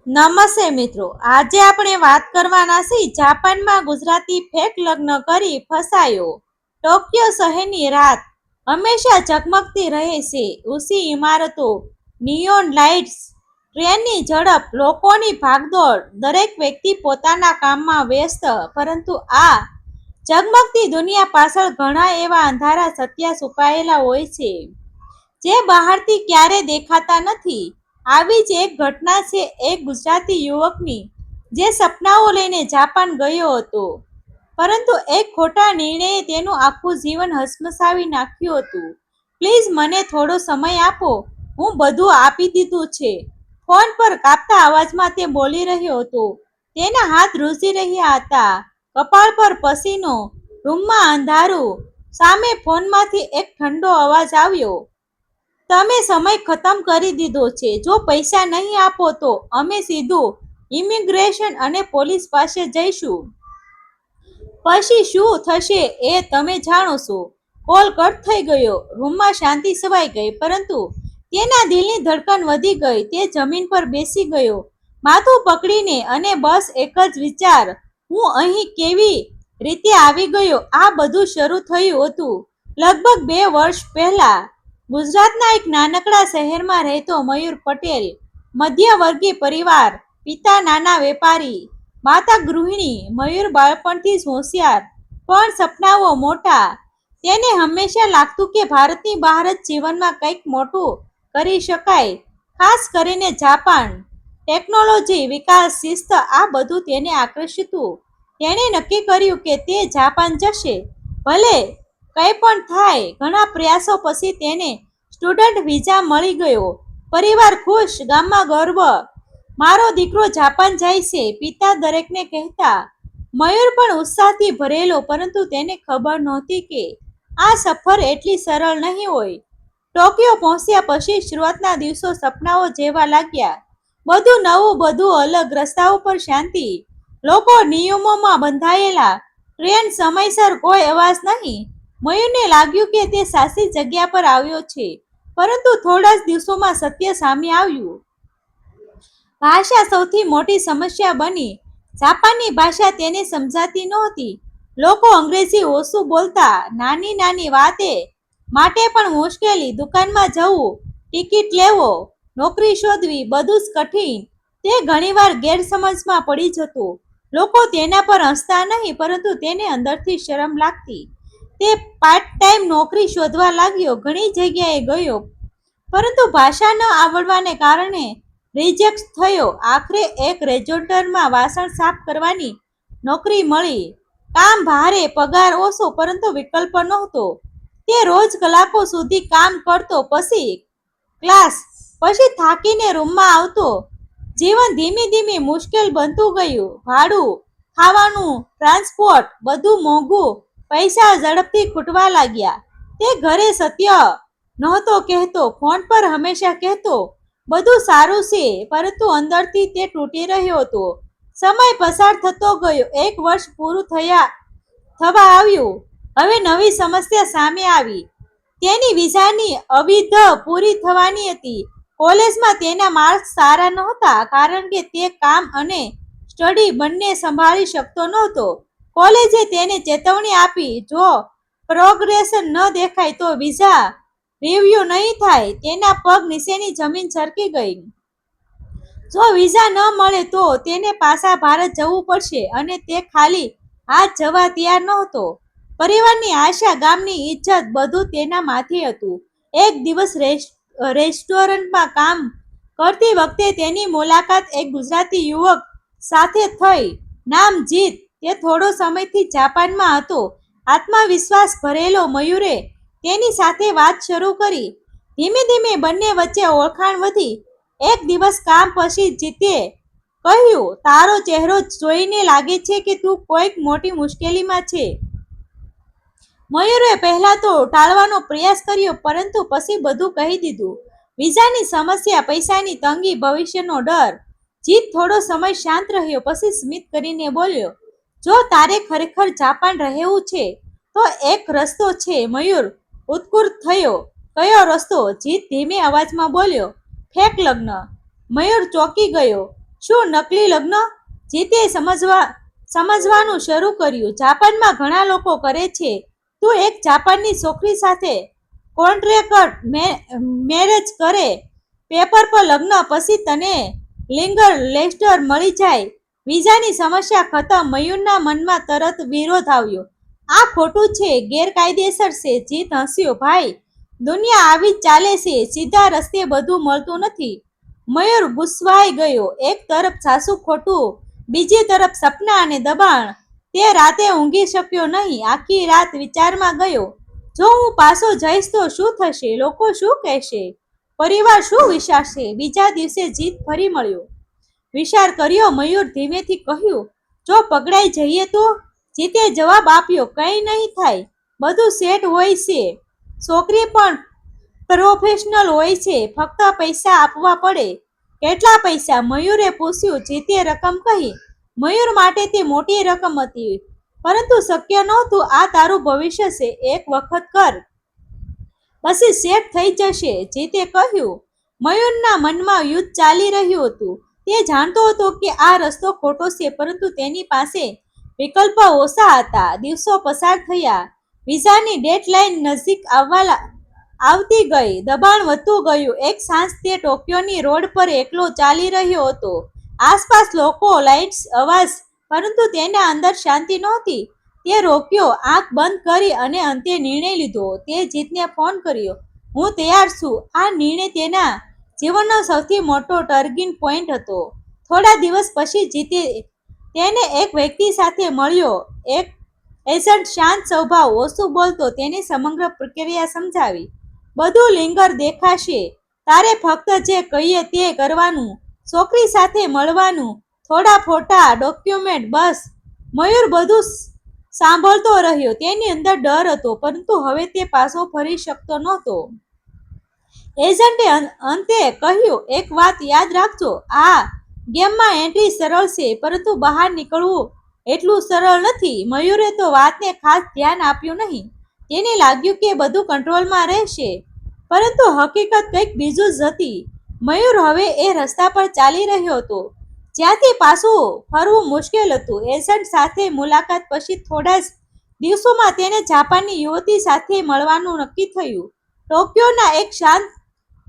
નમસ્તે મિત્રો, આજે આપણે વાત કરવાના છીએ જાપાનમાં ગુજરાતી ફેક લગ્ન કરી ફસાયો. ટોક્યો શહેરની રાત હંમેશા ઝગમગતી રહે છે. ઊંચી ઇમારતો, નિયોન લાઇટ્સ, ટ્રેનની ઝડપ, લોકોની ભાગદોડ, દરેક વ્યક્તિ પોતાના કામમાં વ્યસ્ત. પરંતુ આ ઝગમગતી દુનિયા પાછળ ઘણા એવા અંધારા સત્ય છુપાયેલા હોય છે જે બહારથી ક્યારે દેખાતા નથી. આવી જ એક ઘટના છે એક ગુજરાતી યુવકની, જે સપનાઓ લઈને જાપાન ગયો હતો, પરંતુ એક ખોટા નિર્ણયે તેનું આખું જીવન હસમસાવી નાખ્યું હતું. પ્લીઝ મને થોડો સમય આપો, હું બધું આપી દીધું છે, ફોન પર કાપતા અવાજમાં તે બોલી રહ્યો હતો. તેના હાથ ધ્રુજી રહ્યા હતા, કપાળ પર પસીનો, રૂમમાં અંધારું. સામે ફોનમાંથી એક ઠંડો અવાજ આવ્યો. તમે સમય ખતમ કરી દીધો છે. જો પૈસા નહીં આપો તો અમે સીધું ઇમિગ્રેશન અને પોલીસ પાસે જઈશું. પછી શું થશે એ તમે જાણો છો. કોલ કટ થઈ ગયો. રૂમમાં શાંતિ છવાઈ ગઈ, પરંતુ તેના દિલની ધડકન વધી ગઈ. તે જમીન પર બેસી ગયો, માથું પકડીને, અને બસ એક જ વિચાર, હું અહીં કેવી રીતે આવી ગયો. આ બધું શરૂ થયું હતું લગભગ 2 વર્ષ પહેલા. ગુજરાતના એક નાનકડા શહેરમાં રહેતો મયુર પટેલ. મધ્યવર્ગીય પરિવાર, પિતા નાના વેપારી, માતા ગૃહિણી. મયુર બાળપણથી જ હોશિયાર, પણ સપનાઓ મોટા. તેને હંમેશા લાગતું કે ભારતની બહાર જ જીવનમાં કંઈક મોટું કરી શકાય, ખાસ કરીને જાપાન. ટેકનોલોજી, વિકાસ, શિસ્ત, આ બધું તેને આકર્ષિતું. તેણે નક્કી કર્યું કે તે જાપાન જશે, ભલે કંઈ પણ થાય. ઘણા પ્રયાસો પછી તેને સ્ટુડન્ટ વિઝા મળી ગયો. પરિવાર ખુશ, ગામમાં ગર્વ, મારો દીકરો જાપાન જાય છે, પિતા દરેકને કહેતા. મયુર પણ ઉત્સાહથી ભરેલો, પરંતુ તેને ખબર નહોતી કે આ સફર એટલી સરળ નહીં હોય. ટોક્યો પહોંચ્યા પછી શરૂઆતના દિવસો સપનાઓ જેવા લાગ્યા. બધું નવું, બધું અલગ. રસ્તાઓ પર શાંતિ, લોકો નિયમોમાં બંધાયેલા, ટ્રેન સમયસર, કોઈ અવાજ નહીં. મયુરને લાગ્યું કે તે સાચી જગ્યા પર આવ્યો છે, પરંતુ થોડા જ દિવસોમાં સત્ય સામે આવ્યું. ભાષા સૌથી મોટી સમસ્યા બની. જાપાનની ભાષા તેને સમજાતી નહોતી. લોકો અંગ્રેજી ઓછું બોલતા. નાની નાની વાતે માટે પણ મુશ્કેલી. દુકાનમાં જવું, ટિકિટ લેવો, નોકરી શોધવી, બધું જ કઠિન. તે ઘણીવાર ગેરસમજમાં પડી જતો. લોકો તેના પર હસતા નહીં, પરંતુ તેને અંદરથી શરમ લાગતી. તે પાર્ટ ટાઈમ નોકરી શોધવા લાગ્યો. ઘણી જગ્યાએ ગયો, પરંતુ ભાષા ન આવડવાને કારણે રિજેક્ટ થયો. આખરે એક રેસ્ટોરન્ટમાં વાસણ સાફ કરવાની નોકરી મળી. કામ ભારે, પગાર ઓછો, પરંતુ વિકલ્પ નહોતો. તે રોજ કલાકો સુધી કામ કરતો, પછી ક્લાસ, પછી થાકીને રૂમમાં આવતો. જીવન ધીમે ધીમે મુશ્કેલ બનતું ગયું. ભાડું, ખાવાનું, ટ્રાન્સપોર્ટ, બધું મોંઘું. પૈસા ઝડપથી ખૂટવા લાગ્યા. તે ઘરે સત્ય નહોતો કહેતો, ફોન પર હંમેશા કહેતો બધું સારું છે, પરંતુ અંદરથી તે તૂટી રહ્યો હતો. સમય પસાર થતો ગયો. 1 વર્ષ પૂરું થવા આવ્યું. હવે નવી સમસ્યા સામે આવી. તેની વિઝાની અવધિ પૂરી થવાની હતી. કોલેજમાં તેના માર્ક્સ સારા નહોતા, કારણ કે તે કામ અને સ્ટડી બંને સંભાળી શકતો નહોતો. કોલેજે તેને ચેતવણી આપી, જો પ્રોગ્રેશન ન દેખાય તો વિઝા રિવ્યુ નહીં થાય. તેના પગ નીચેની જમીન સરકી ગઈ. જો વિઝા ન મળે તો તેને પાછા ભારત જવું પડશે, અને તે ખાલી હાથ જવા તૈયાર નહોતો. પરિવારની આશા, ગામની ઇજ્જત, બધું તેના માથે હતું. એક દિવસ રેસ્ટોરન્ટમાં કામ કરતી વખતે તેની મુલાકાત એક ગુજરાતી યુવક સાથે થઈ. નામ જીત. તે થોડો સમયથી જાપાનમાં હતો. આત્મવિશ્વાસ ભરેલો. મયુરે તેની સાથે વાત શરૂ કરી. ધીમે ધીમે બંને વચ્ચે ઓળખાણ વધી. એક દિવસ કામ પછી જીતે કહ્યું, તારો ચહેરો જોઈને લાગે છે કે તું કોઈક મોટી મુશ્કેલીમાં છે. મયુરે પહેલા તો ટાળવાનો પ્રયાસ કર્યો, પરંતુ પછી બધું કહી દીધું. વિઝાની સમસ્યા, પૈસાની તંગી, ભવિષ્યનો ડર. જીત થોડો સમય શાંત રહ્યો, પછી સ્મિત કરીને બોલ્યો, જો તારે ખરેખર જાપાન રહેવું છે તો એક રસ્તો છે. મયુર ઉત્કુટ થયો. કયો રસ્તો? જીત ધીમે અવાજમાં બોલ્યો, ફેક લગ્ન. મયુર ચોંકી ગયો. શું નકલી લગ્ન? જીતે સમજવાનું શરૂ કર્યું. જાપાનમાં ઘણા લોકો કરે છે. તું એક જાપાનની છોકરી સાથે કોન્ટ્રેક્ટ મેરેજ કરે, પેપર પર લગ્ન, પછી તને લિંગર લેસ્ટર મળી જાય, વિઝાની સમસ્યા ખતમ. મયુરના મનમાં તરત વિરોધ આવ્યો. આ ખોટું છે, ગેરકાયદેસર છે. જીત હસ્યો. ભાઈ, દુનિયા આવી જ ચાલે છે. સીધા રસ્તે બધું મળતું નથી. મયુર ગુસ્સાઈ ગયો. એક તરફ સાસુ ખોટું, બીજી તરફ સપના અને દબાણ. તે રાતે ઊંઘી શક્યો નહીં. આખી રાત વિચારમાં ગયો. જો હું પાછો જઈશ તો શું થશે? લોકો શું કહેશે? પરિવાર શું વિચારશે? બીજા દિવસે જીત ફરી મળ્યો. વિચાર કર્યો. મયુર ધીમેથી કહ્યું, જો પકડાઈ જઈએ તો? જીતે જવાબ આપ્યો, કંઈ નહીં થાય. બધું સેટ હોય છે. છોકરી પણ પ્રોફેશનલ હોય છે. ફક્ત પૈસા આપવા પડે. કેટલા પૈસા? મયુરે પૂછ્યું. જીતે રકમ કહી. મયુર માટે તે મોટી રકમ હતી, પરંતુ શક્ય નહોતું. આ તારું ભવિષ્ય છે, એક વખત કર, પછી સેટ થઈ જશે, જીતે કહ્યું. મયુરના મનમાં યુદ્ધ ચાલી રહ્યું હતું. તે જાણતો હતો કે આ રસ્તો ખોટો છે, પરંતુ તેની પાસે વિકલ્પ ઓછા હતા. દિવસો પસાર થયા. વિઝાની ડેડલાઇન નજીક આવતી ગઈ. દબાણ વધતું ગયું. એક સાંજ તે ટોક્યોની રોડ પર એકલો ચાલી રહ્યો હતો. આસપાસ લોકો, લાઇટ્સ, અવાજ, પરંતુ તેના અંદર શાંતિ નહોતી. તે રોક્યો, આંખ બંધ કરી અને અંતે નિર્ણય લીધો. તે જીતને ફોન કર્યો. હું તૈયાર છું. આ નિર્ણય તેના જીવનનો સૌથી મોટો ટર્નિંગ પોઈન્ટ હતો. થોડા દિવસ પછી જીતે તેને એક વ્યક્તિ સાથે મળ્યો. એક એજન્ટ, શાંત સ્વભાવ, ઓછું બોલતો. તેને સમગ્ર પ્રક્રિયા સમજાવી. બધું લીંગર દેખાશે. તારે ફક્ત જે કહીએ તે કરવાનું. છોકરી સાથે મળવાનું, થોડા ફોટા, ડોક્યુમેન્ટ, બસ. મયુર બધું સાંભળતો રહ્યો. તેની અંદર ડર હતો, પરંતુ હવે તે પાછો ફરી શકતો નહોતો. એજન્ટે અંતે કહ્યું, એક વાત યાદ રાખજો, આ ગેમમાં એન્ટ્રી સરળ છે, પરંતુ બહાર નીકળવું એટલું સરળ નથી. મયુરે તો વાતને ખાસ ધ્યાન આપ્યું નહીં. તેને લાગ્યું કે બધું કંટ્રોલમાં રહેશે, પરંતુ હકીકત કંઈક બીજું જ હતી. મયુર હવે એ રસ્તા પર ચાલી રહ્યો હતો જ્યાંથી પાછું ફરવું મુશ્કેલ હતું. એજન્ટ સાથે મુલાકાત પછી થોડા જ દિવસોમાં તેને જાપાનની યુવતી સાથે મળવાનું નક્કી થયું. ટોક્યોના એક શાંત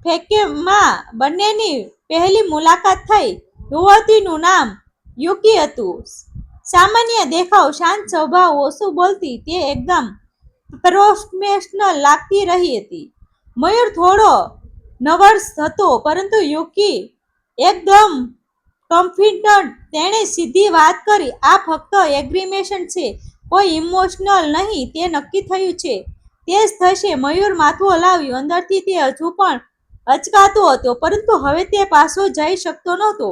કેફેમાં બંનેની પહેલી મુલાકાત થઈ. યુવતીનું નામ યુકી હતું. સામાન્ય દેખાવ, શાંત સ્વભાવ, ઓછું બોલતી. તે એકદમ પ્રોફેશનલ લાગતી રહી હતી. મયુર થોડો નર્વસ હતો, પરંતુ યુકી એકદમ કોન્ફિડન્ટ. તેણે સીધી વાત કરી, આ ફક્ત એગ્રીમેન્ટ છે, કોઈ ઇમોશનલ નહીં. તે નક્કી થયું છે, તે જ થશે. મયુર માથું હલાવ્યું. અંદરથી તે હજુ પણ અચકાતો હતો, પરંતુ હવે તે પાછો જઈ શકતો નહોતો.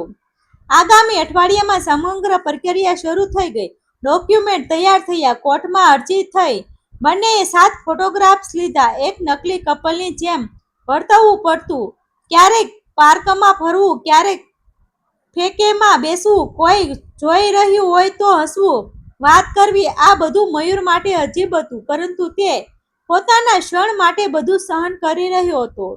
આગામી અઠવાડિયામાં સમગ્ર પ્રક્રિયા શરૂ થઈ ગઈ. ડોક્યુમેન્ટ તૈયાર થયા, કોર્ટમાં અરજી થઈ. બંનેએ 7 ફોટોગ્રાફ્સ લીધા. એક નકલી કપલની જેમ વર્તવું પડતું. ક્યારેક પાર્કમાં ફરવું, ક્યારેક ફેકેમાં બેસવું, કોઈ જોઈ રહ્યું હોય તો હસવું, વાત કરવી. આ બધું મયુર માટે અજીબ હતું, પરંતુ તે પોતાના ક્ષણ માટે બધું સહન કરી રહ્યો હતો.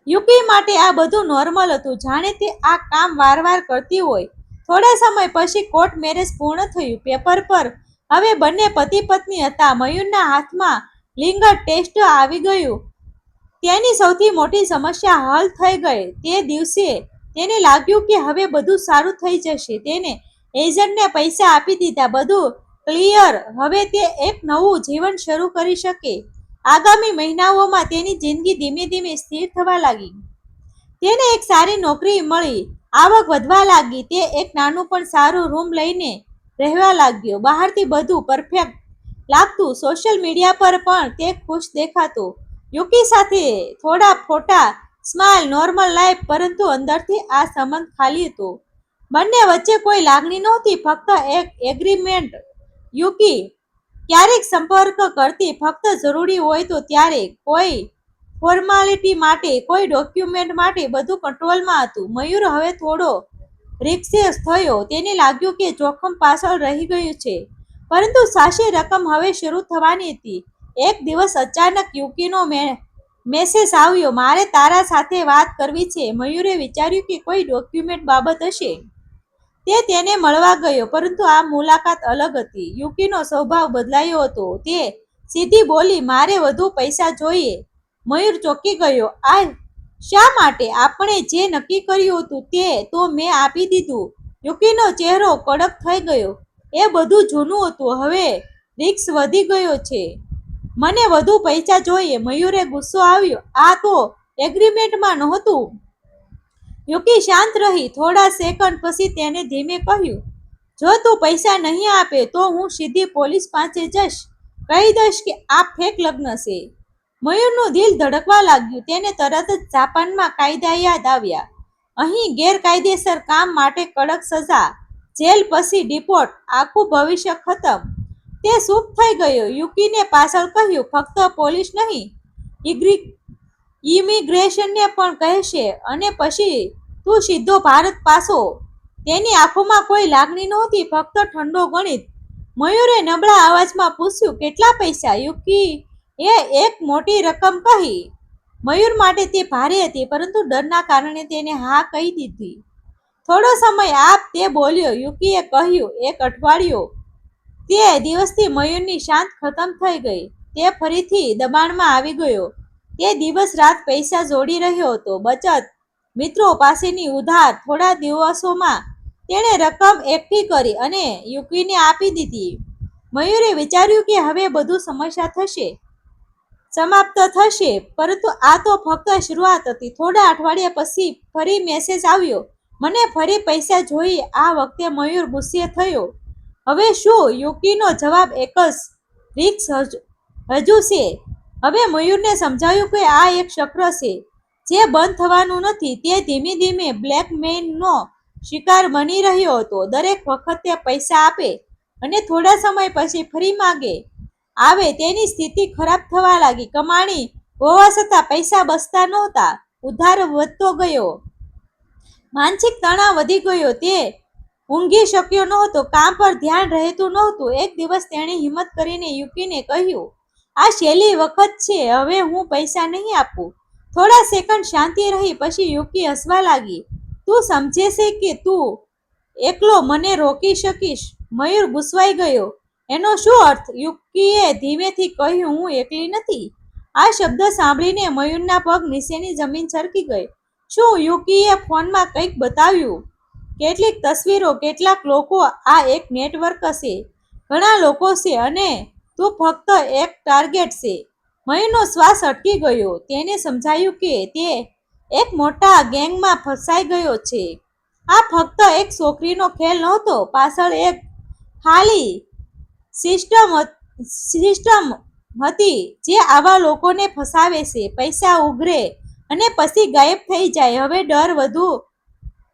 યુકી માટે આ બધું નોર્મલ હતું, જાણે તે આ કામ વારંવાર કરતી હોય. થોડા સમય પછી કોર્ટ મેરેજ પૂર્ણ થયું. પેપર પર હવે બંને પતિ પત્ની હતા. મયુરના હાથમાં લિંગર ટેસ્ટ આવી ગયું. તેની સૌથી મોટી સમસ્યા હલ થઈ ગઈ. તે દિવસે તેને લાગ્યું કે હવે બધું સારું થઈ જશે. તેને એજન્ટને પૈસા આપી દીધા. બધું ક્લિયર. હવે તે એક નવું જીવન શરૂ કરી શકે. આગામી મહિનાઓમાં તેની જિંદગી ધીમે ધીમે સ્થિર થવા લાગી. તેને એક સારી નોકરી મળી, આવક વધવા લાગી. તે એક નાનું પણ સારું રૂમ લઈને રહેવા લાગ્યો. બહારથી બધું પરફેક્ટ લાગતું. સોશિયલ મીડિયા પર પણ તે ખુશ દેખાતો. યુકી સાથે થોડા ફોટા, સ્માઇલ, નોર્મલ લાઈફ, પરંતુ અંદરથી આ સંબંધ ખાલી હતો. બંને વચ્ચે કોઈ લાગણી નહોતી, ફક્ત એક એગ્રીમેન્ટ. યુકી ક્યારેક સંપર્ક કરતી, ફક્ત જરૂરી હોય તો ત્યારે. કોઈ ફોર્માલિટી માટે, કોઈ ડોક્યુમેન્ટ માટે. બધું કંટ્રોલમાં હતું. મયુર હવે થોડો રિલેક્સ થયો. તેને લાગ્યું કે જોખમ પાછળ રહી ગયું છે, પરંતુ સાચી રકમ હવે શરૂ થવાની હતી. એક દિવસ અચાનક યુકીનો મેસેજ આવ્યો, મારે તારા સાથે વાત કરવી છે. મયુરે વિચાર્યું કે કોઈ ડોક્યુમેન્ટ બાબત હશે. તે તેને મળવા ગયો, પરંતુ આ મુલાકાત અલગ હતી. યુકીનો સ્વભાવ બદલાયો હતો. તે સીધી બોલી, મારે વધુ પૈસા જોઈએ. મયુર ચોંકી ગયો. આ શા માટે? આપણે જે નક્કી કર્યું હતું તે તો મેં આપી દીધું. યુકીનો ચહેરો કડક થઈ ગયો. એ બધું જૂનું હતું. હવે રિસ્ક વધી ગયો છે. મને વધુ પૈસા જોઈએ. મયુરે ગુસ્સો આવ્યો. આ તો એગ્રીમેન્ટમાં નહોતું. યુકી શાંત રહી. થોડા સેકન્ડ પછી તેને ધીમે કહ્યું, જો તું પૈસા નહીં આપે તો હું સીધી પોલીસ પાસે જઈશ. કહી દઈશ કે આ ફેક લગ્ન છે. મયુરનું દિલ ધડકવા લાગ્યું. તેને તરત જ જાપાનમાં કાયદા યાદ આવ્યા. અહીં ગેરકાયદેસર કામ માટે કડક સજા, જેલ પછી ડિપોર્ટ, આખું ભવિષ્ય ખતમ. તે ચૂપ થઈ ગયો. યુકીને પાછળ કહ્યું, ફક્ત પોલીસ નહીં, ઇમિગ્રેશનને પણ કહેશે, અને પછી તું સીધો ભારત પાછો. તેની આંખોમાં કોઈ લાગણી નહોતી, ફક્ત ઠંડો ગણિત. મયુરે નબળા અવાજમાં પૂછ્યું, કેટલા પૈસા? યુકી એક મોટી રકમ કહી. મયુર માટે તે ભારે હતી, પરંતુ ડરના કારણે તેને હા કહી દીધી. થોડો સમય આપ, તે બોલ્યો. યુકીએ કહ્યું, એક અઠવાડિયું. તે દિવસથી મયુરની શાંત ખતમ થઈ ગઈ. તે ફરીથી દબાણમાં આવી ગયો. તે દિવસ રાત પૈસા જોડી રહ્યો હતો, બચત, મિત્રો પાસેની ઉધાર. થોડા દિવસોમાં તેણે રકમ એકઠી કરી અને યુકીને આપી દીધી. મયુરે વિચાર્યું કે હવે બધું સમાપ્ત થશે, પરંતુ આ તો ફક્ત શરૂઆત હતી. થોડા અઠવાડિયા પછી ફરી મેસેજ આવ્યો, મને ફરી પૈસા જોઈએ. આ વખતે મયુર ગુસ્સે થયો. હવે શું? યુકીનો જવાબ એક જ, રિસ્ક હજુ છે. હવે મયુરને સમજાયું કે આ એક ચક્ર છે જે બંધ થવાનું નથી. તે ધીમે ધીમે બ્લેકમેઇલનો શિકાર બની રહ્યો હતો. દરેક વખત તે પૈસા આપે અને થોડા સમય પછી ફરી માંગે આવે. તેની સ્થિતિ ખરાબ થવા લાગી. કમાણી હોવા છતાં પૈસા બચતા નહોતા. ઉધાર વધતો ગયો. માનસિક તણાવ વધી ગયો. તે ઊંઘી શક્યો નહોતો. કામ પર ધ્યાન રહેતું નહોતું. એક દિવસ તેણે હિંમત કરીને યુકીને કહ્યું, આ છેલ્લી વખત છે. હવે હું પૈસા નહીં આપું. થોડા સેકન્ડ શાંતિ રહી. પછી યુકી હસવા લાગી. તું સમજે છે કે તું એકલો મને રોકી શકીશ? મયુર ગુસ્સાઈ ગયો. એનો શું અર્થ? યુકીએ ધીમેથી કહ્યું, હું એકલી નથી. આ શબ્દ સાંભળીને મયુરના પગ નીચેની જમીન સરકી ગઈ. શું? યુકીએ ફોનમાં કંઈક બતાવ્યું? કેટલીક તસવીરો, કેટલાક લોકો. આ એક નેટવર્ક છે. ઘણા લોકો છે અને તું ફક્ત એક ટાર્ગેટ છે. મયુરનો શ્વાસ અટકી ગયો. તેને સમજાયું કે તે એક મોટા ગેંગમાં ફસાઈ ગયો છે. આ ફક્ત એક છોકરીનો ખેલ નહોતો. પાછળ એક ખાલી સિસ્ટમ હતી જે આવા લોકોને ફસાવે છે. પૈસા ઉઘરે અને પછી ગાયબ થઈ જાય. હવે ડર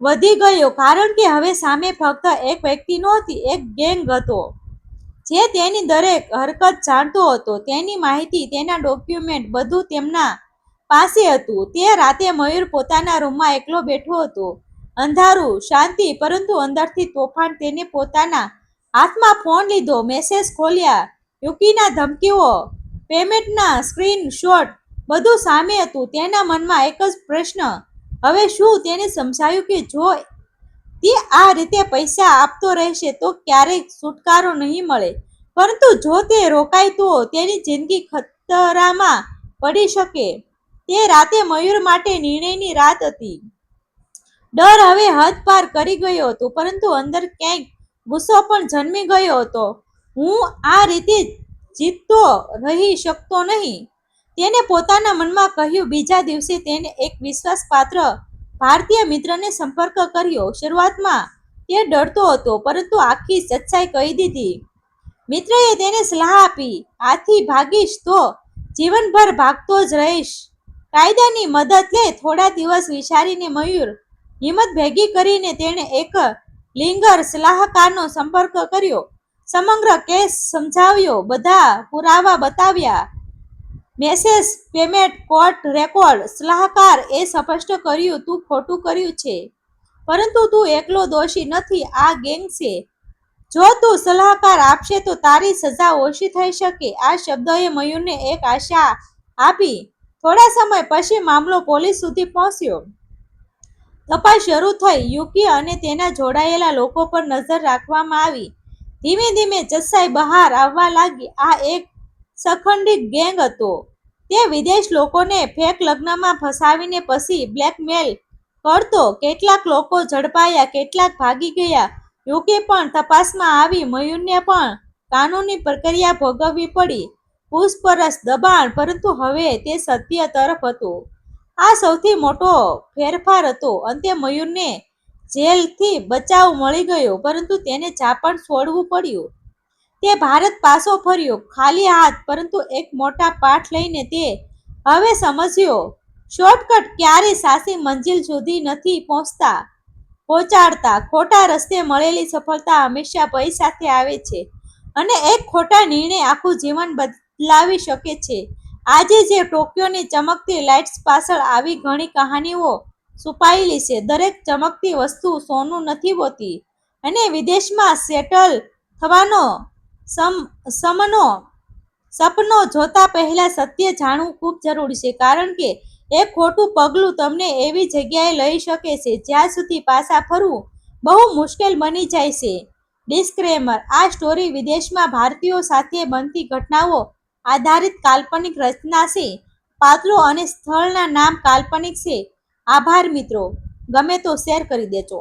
વધી ગયો, કારણ કે હવે સામે ફક્ત એક વ્યક્તિ નહોતી, એક ગેંગ હતો જે તેની દરેક હરકત જાણતો હતો. તેની માહિતી, તેના ડોક્યુમેન્ટ, બધું તેમના પાસે હતું. તે રાતે મયુર પોતાના રૂમમાં એકલો બેઠો હતો. અંધારું, શાંતિ, પરંતુ અંદરથી તોફાન. તેને પોતાના હાથમાં ફોન લીધો, મેસેજ ખોલ્યા. યુકીના ધમકીઓ, પેમેન્ટના સ્ક્રીન શોટ, બધું સામે હતું. તેના મનમાં એક જ પ્રશ્ન, હવે શું? તેને સમજાયું કે જો તે આ રીતે પૈસા આપતો રહેશે તો ક્યારેય છુટકારો નહીં મળે, પરંતુ જો તે રોકાય તો તેની જિંદગી ખતરામાં પડી શકે. તે રાતે મયુર માટે નિર્ણયની રાત હતી. ડર હવે હદ પાર કરી ગયો હતો, પરંતુ અંદર ક્યાંક ગુસ્સો પણ જન્મી ગયો હતો. હું આ રીતે જીતતો રહી શકતો નહીં, તેને પોતાના મનમાં કહ્યું. બીજા દિવસે તેને એક વિશ્વાસપાત્ર ભારતીય મિત્રને સંપર્ક કર્યો. શરૂઆતમાં તે ડરતો હતો, પરંતુ આખી સચ્ચાઈ કહી દીધી. મિત્રએ તેને સલાહ આપી, આથી ભાગીશ તો જીવનભર ભાગતો જ રહીશ. કાયદાની મદદ લે. થોડા દિવસ વિચારીને મયુર હિંમત ભેગી કરીને તેણે એક લીગલ સલાહકારનો સંપર્ક કર્યો. સમગ્ર કેસ સમજાવ્યો, બધા પુરાવા બતાવ્યા, મેસેજ, પેમેન્ટ, કોર્ટ રેકોર્ડ. સલાહકાર એ સ્પષ્ટ કર્યું, તું ખોટું કર્યું છે, પરંતુ તું એકલો દોષી નથી. આ ગેંગ છે. જો તું સલાહકાર આપશે તો તારી સજા ઓછી થઈ શકે. આ શબ્દોએ મયુરને એક આશા આપી. થોડા સમય પછી મામલો પોલીસ સુધી પહોંચ્યો. તપાસ શરૂ થઈ. યુકી અને તેના જોડાયેલા લોકો પર નજર રાખવામાં આવી. ધીમે ધીમે સચ્ચાઈ બહાર આવવા લાગી. આ એક સખંડિત ગેંગ હતો. તે વિદેશ લોકોને ફેક લગ્નમાં ફસાવીને પછી બ્લેકમેલ કરતો. કેટલાક લોકો ઝડપાયા, કેટલાક ભાગી ગયા. યુકી પણ તપાસમાં આવી. મયુરને પણ કાનૂની પ્રક્રિયા ભોગવવી પડી. પૂછપરછ, દબાણ, પરંતુ હવે તે સત્ય તરફ હતું. આ સૌથી મોટો ફેરફાર હતો. અંતે મયુરને જેલથી બચાવ મળી ગયો, પરંતુ તેને જાપાન છોડવું પડ્યું. તે ભારત પાછો ફર્યો, ખાલી હાથ, પરંતુ એક મોટા પાઠ લઈને. તે હવે સમજ્યો, શોર્ટકટ ક્યારેય સાચી મંજિલ સુધી નથી પહોંચાડતા. ખોટા રસ્તે મળેલી સફળતા હંમેશા ભય સાથે આવે છે, અને એક ખોટા નિર્ણય આખું જીવન બદલાવી શકે છે. આજે જે ટોક્યોની ચમકતી લાઇટ્સ પાછળ આવી ઘણી કહાનીઓ છુપાયેલી છે. દરેક ચમકતી વસ્તુ સોનું નથી હોતી, અને વિદેશમાં સેટલ થવાનો સપનો જોતા પહેલા સત્ય જાણવું ખૂબ જરૂરી છે, કારણ કે એક ખોટું પગલું તમને એવી જગ્યાએ લઈ શકે છે જ્યાં સુધી પાછા ફરવું બહુ મુશ્કેલ બની જાય છે. ડિસ્ક્લેમર: આ સ્ટોરી વિદેશમાં ભારતીયો સાથે બનતી ઘટનાઓ આધારિત કાલ્પનિક રચના છે. પાત્રો અને સ્થળના નામ કાલ્પનિક છે. આભાર મિત્રો. ગમે તો શેર કરી દેજો.